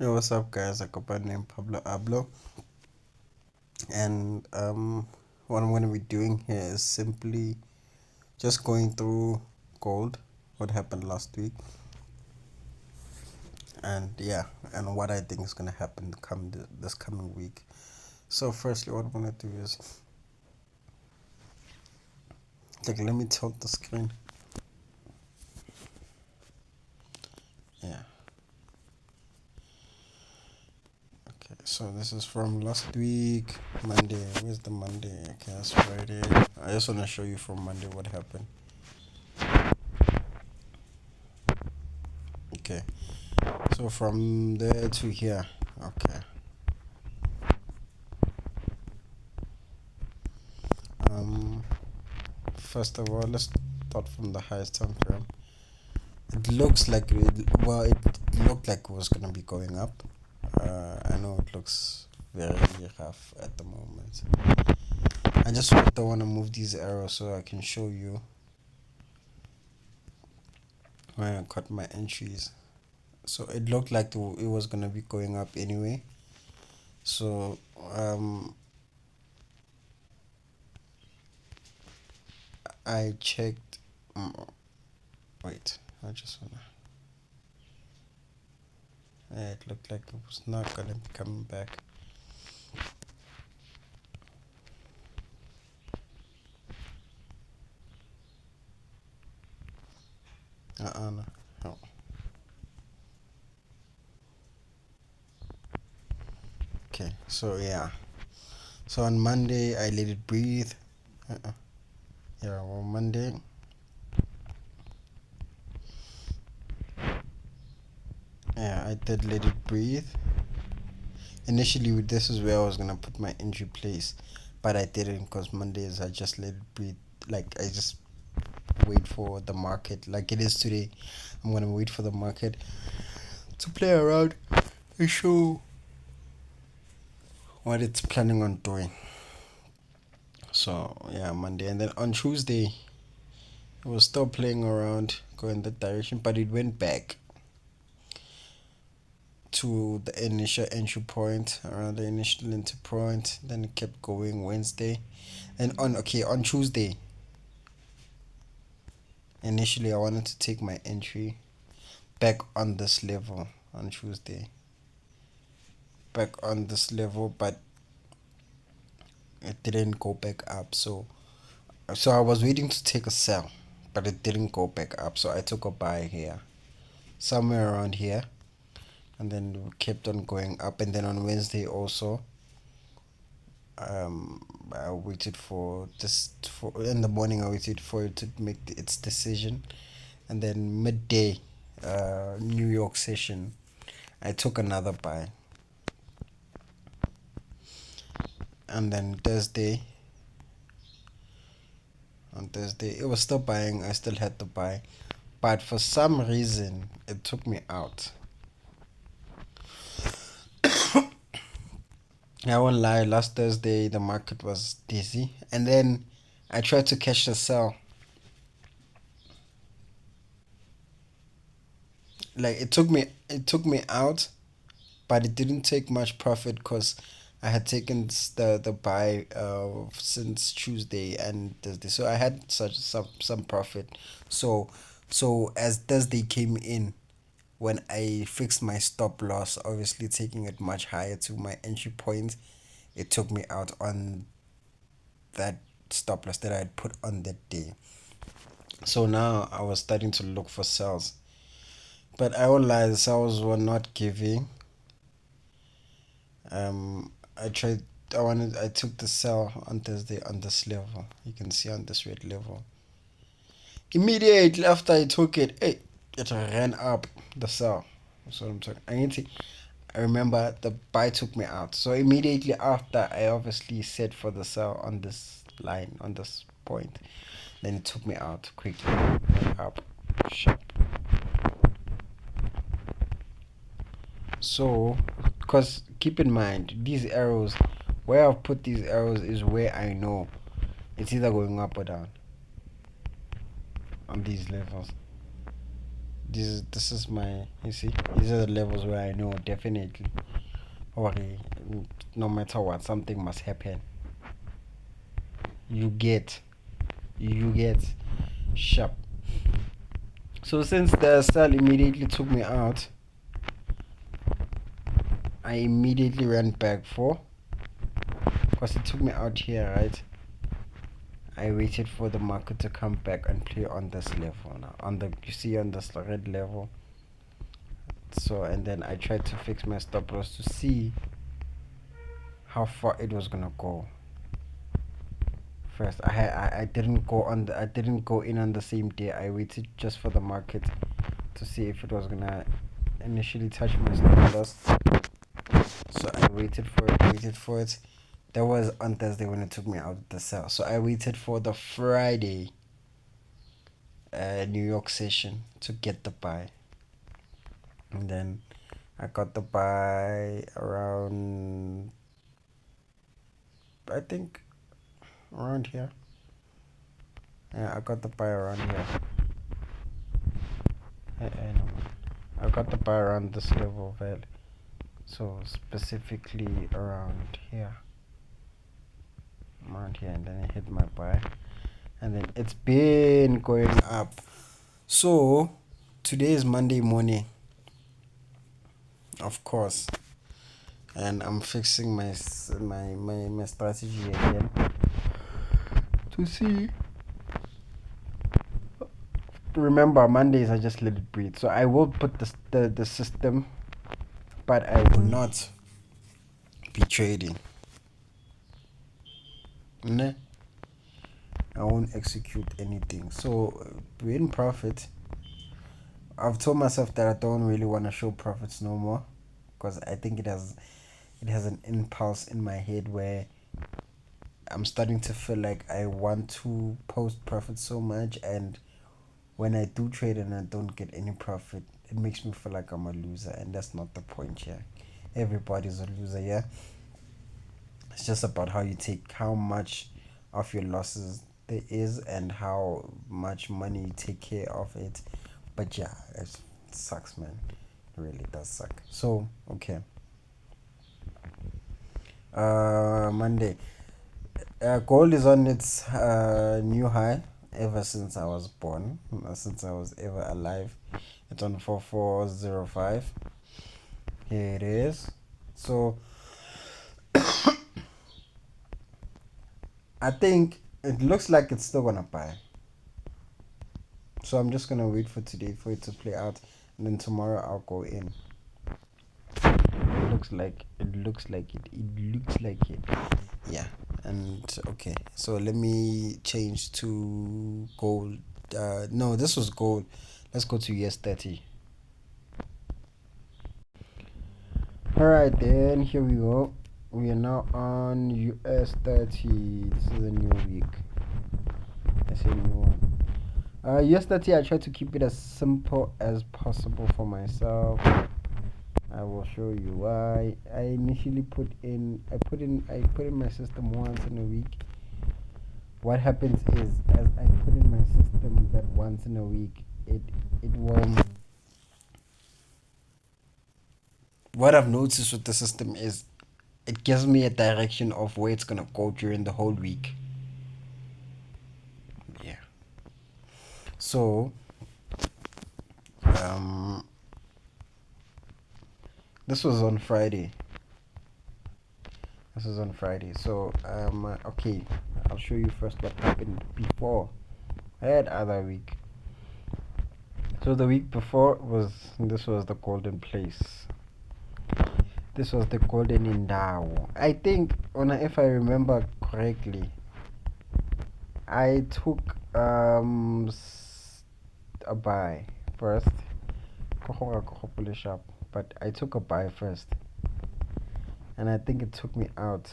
Yo, what's up, guys? I got my name Pablo Ablo, and what I'm gonna be doing here is simply just going through gold, what happened last week, and yeah, and what I think is gonna happen this coming week. So, firstly, what I'm gonna do is let me tilt the screen. Yeah. Okay. So this is from last week, Monday. Where's the Monday? Okay, that's Friday. I just wanna show you from Monday what happened. Okay. So from there to here. Okay. Um, First of all, let's start from the highest time frame. It looks like it looked like it was gonna be going up. I know it looks very rough at the moment. I just don't want to move these arrows so I can show you where I cut my entries. So it looked like it was gonna be going up anyway. So I checked. Wait, I just wanna. Yeah, it looked like it was not gonna be coming back. No. No. Okay, so yeah. So on Monday, I let it breathe. Uh-uh. Yeah, on Monday, yeah, I did let it breathe. Initially, this is where I was gonna put my entry place, but I didn't because Mondays I just let it breathe. Like I just wait for the market. Like it is today, I'm gonna wait for the market to play around and show what it's planning on doing. So yeah, Monday, and then on Tuesday, it was still playing around, going that direction, but it went back to the initial entry point, around the initial entry point. Then it kept going Wednesday, and on Tuesday. Initially, I wanted to take my entry back on this level on Tuesday. Back on this level, but it didn't go back up. So I was waiting to take a sell, but it didn't go back up. So I took a buy here, somewhere around here, and then we kept on going up. And then on Wednesday also, I waited for this for in the morning. I waited for it to make its decision, and then midday, New York session, I took another buy, and then on Thursday it was still buying. I still had to buy, but for some reason it took me out. I won't lie. Last Thursday the market was dizzy, and then I tried to catch the sell. Like it took me out, but it didn't take much profit because I had taken the buy since Tuesday and Thursday, so I had such some profit. So as Thursday came in, when I fixed my stop loss, obviously taking it much higher to my entry point, it took me out on that stop loss that I had put on that day. So now I was starting to look for sales, but I won't lie, the sales were not giving. I tried. I took the sell on Thursday on this level. You can see on this red level. Immediately after I took it, hey, it ran up the sell. That's what I'm talking. I remember the buy took me out. So immediately after, I obviously set for the sell on this line, on this point. Then it took me out quickly. Went up. Sharp. So, because keep in mind, these arrows, where I've put these arrows is where I know it's either going up or down on these levels. This is my, you see, these are the levels where I know definitely, or no matter what, something must happen. You get, you get sharp. So since the sell immediately took me out, I immediately ran back for, because it took me out here, right? I waited for the market to come back and play on this level now. On the, you see, on this red level. So, and then I tried to fix my stop loss to see how far it was gonna go. First, I didn't go on the, I didn't go in on the same day. I waited just for the market to see if it was gonna initially touch my stop loss. So I waited for it. That was on Thursday when it took me out the sell. So I waited for the Friday New York session to get the buy. And then I got the buy around, I think, around here. Yeah, I got the buy around here. No. I got the buy around this level of value. So specifically around here. Around here, and then I hit my buy. And then it's been going up. So today is Monday morning, of course. And I'm fixing my strategy again to see. Remember, Mondays I just let it breathe. So I will put the system, but I will not be trading. Nah, I won't execute anything. So we're in profit. I've told myself that I don't really want to show profits no more, because I think it has an impulse in my head where I'm starting to feel like I want to post profit so much, and when I do trade and I don't get any profit, it makes me feel like I'm a loser, and that's not the point here. Everybody's a loser, yeah. It's just about how you take, how much of your losses there is and how much money you take care of it. But yeah, it sucks, man. It really does suck. So okay. Monday. Gold is on its new high ever since I was born, since I was ever alive. It's on 4405. Here it is. So I think it looks like it's still gonna buy. So I'm just gonna wait for today for it to play out, and then tomorrow I'll go in. It looks like it. Yeah. And okay, so let me change to gold. No, this was gold. Let's go to US 30. Alright, then here we go. We are now on US 30. This is a new week. That's a new one. US 30, I try to keep it as simple as possible for myself. I will show you why. I initially put in my system once in a week. What happens is, as I put in my system that once in a week, it will. What I've noticed with the system is, it gives me a direction of where it's gonna go during the whole week. Yeah. So, this was on Friday. So, okay, I'll show you first what happened before. I had other week. So the week before this was the golden place. This was the golden Indao. I think, if I remember correctly, I took a buy first. But I took a buy first, and I think it took me out.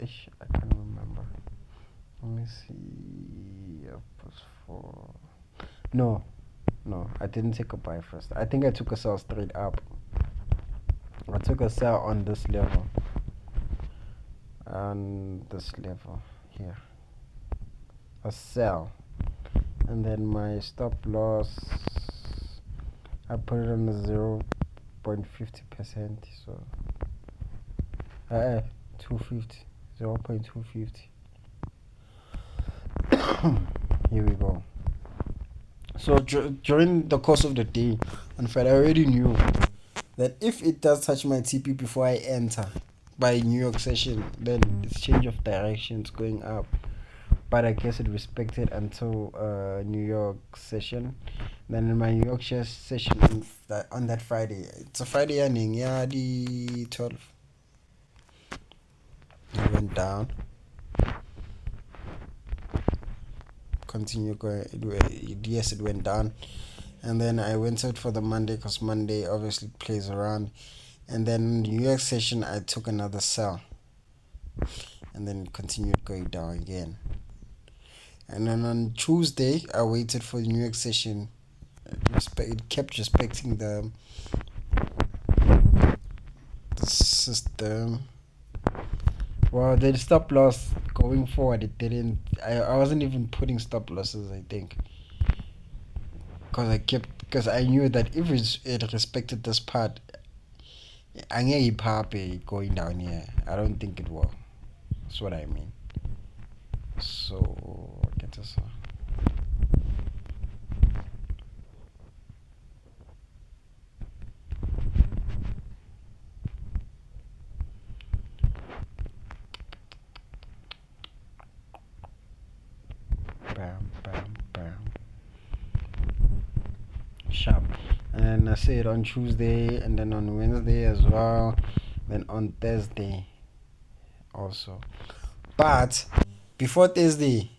I can't remember. Let me see. No, I didn't take a buy first. I think I took a sell straight up. I took a sell on this level. On this level here. A sell. and then my stop loss, I put it on the 0.50%, so 250, 0.250. Here we go. So during the course of the day on Friday, I already knew that if it does touch my TP before I enter by New York session, then it's change of direction, it's going up. But I guess it respected until New York session. Then in my New York session on that Friday, it's a Friday evening, yeah, the 12th. It went down. Continue going. Yes, it went down. And then I went out for the Monday because Monday obviously plays around. And then New York session, I took another sell. And then it continued going down again. And then on Tuesday, I waited for the New York session. It kept respecting the system. Well, the stop loss going forward, it didn't. I wasn't even putting stop losses, I think. Because I knew that if it respected this part, I ain't happy going down here. I don't think it will. That's what I mean. So, get this. Bam, bam, bam. Sharp. And then I say it on Tuesday, and then on Wednesday as well, then on Thursday also. But before Thursday,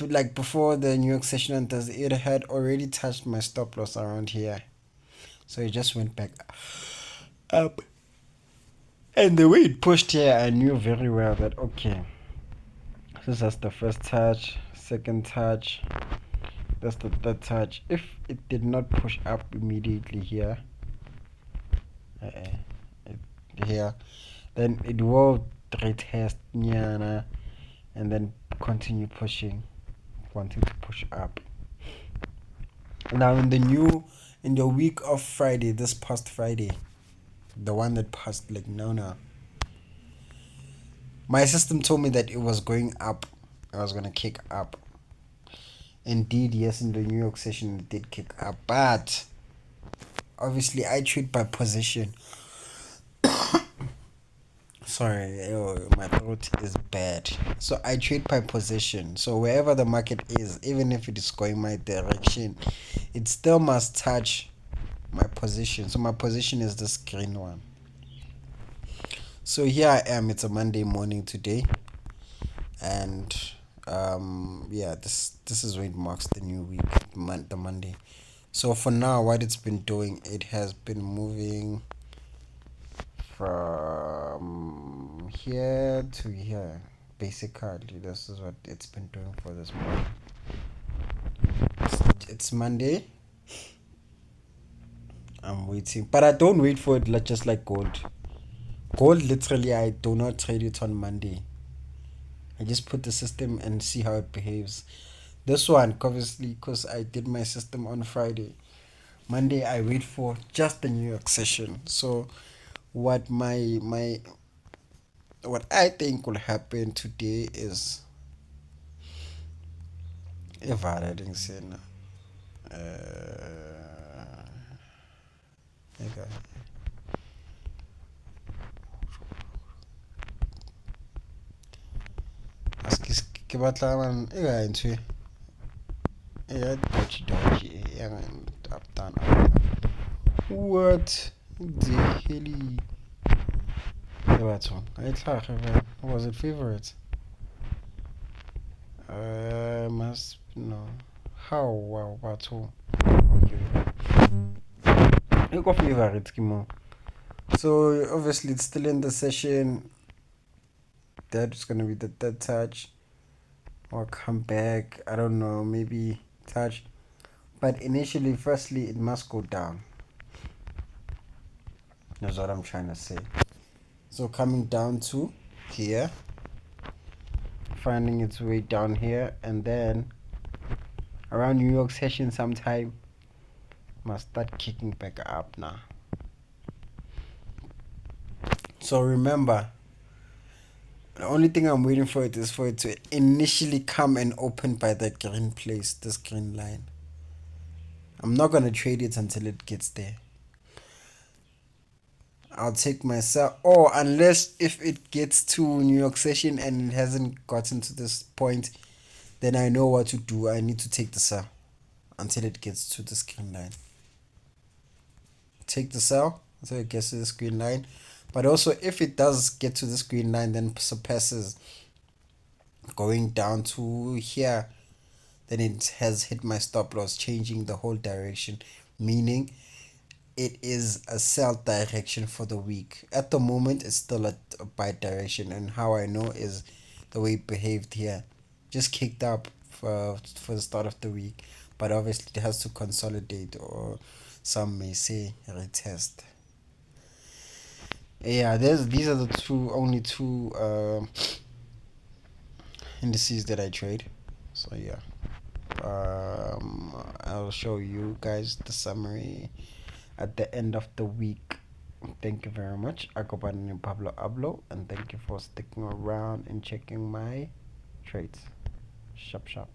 like before the New York session on Thursday, it had already touched my stop loss around here, so it just went back up. And the way it pushed here, I knew very well that okay, this is the first touch, second touch, that's the third touch. If it did not push up immediately here, here, then it will retest nyana and then continue pushing, wanting to push up. Now in the week of Friday, this past Friday, the one that passed, like no, my system told me that it was going up. I was gonna kick up. Indeed, yes, in the New York session it did kick up, but obviously I trade by position. Sorry, my throat is bad. So I trade by position. So wherever the market is, even if it is going my direction, it still must touch my position. So my position is this green one. So here I am. It's a Monday morning today, and yeah, this is where it marks the new week, the Monday. So for now, what it's been doing, it has been moving from here to here. Basically, this is what it's been doing for this morning. It's Monday. I'm waiting, but I don't wait for it just like gold. Gold, literally, I do not trade it on Monday. I just put the system and see how it behaves. This one, obviously, because I did my system on Friday. Monday, I wait for just the New York session. So, what what I think will happen today is if I didn't say no. Okay. Ke batla man e ga ntse e ya dodgy up down what the hell was it favorite must no how wow batho okay go favorite kimo. So obviously it's still in the session. That's gonna be the third touch or come back. I don't know, maybe touch. But initially, firstly, it must go down. That's what I'm trying to say. So coming down to here, finding its way down here, and then around New York session sometime. Must start kicking back up now. So remember, the only thing I'm waiting for it is for it to initially come and open by that green place, this green line. I'm not gonna trade it until it gets there. I'll take myself, or unless if it gets to New York session and it hasn't gotten to this point, then I know what to do. I need to take the sell until it gets to the green line. Take the sell until it gets to the green line. But also, if it does get to this green line, then surpasses going down to here, then it has hit my stop loss, changing the whole direction, meaning it is a sell direction for the week. At the moment, it's still a buy direction, and how I know is the way it behaved here. Just kicked up for the start of the week, but obviously it has to consolidate, or some may say retest. Yeah, there's these are the only two indices that I trade. So yeah, I'll show you guys the summary at the end of the week. Thank you very much. Ako pa rin yung Pablo Ablo, and thank you for sticking around and checking my trades. Shop shop.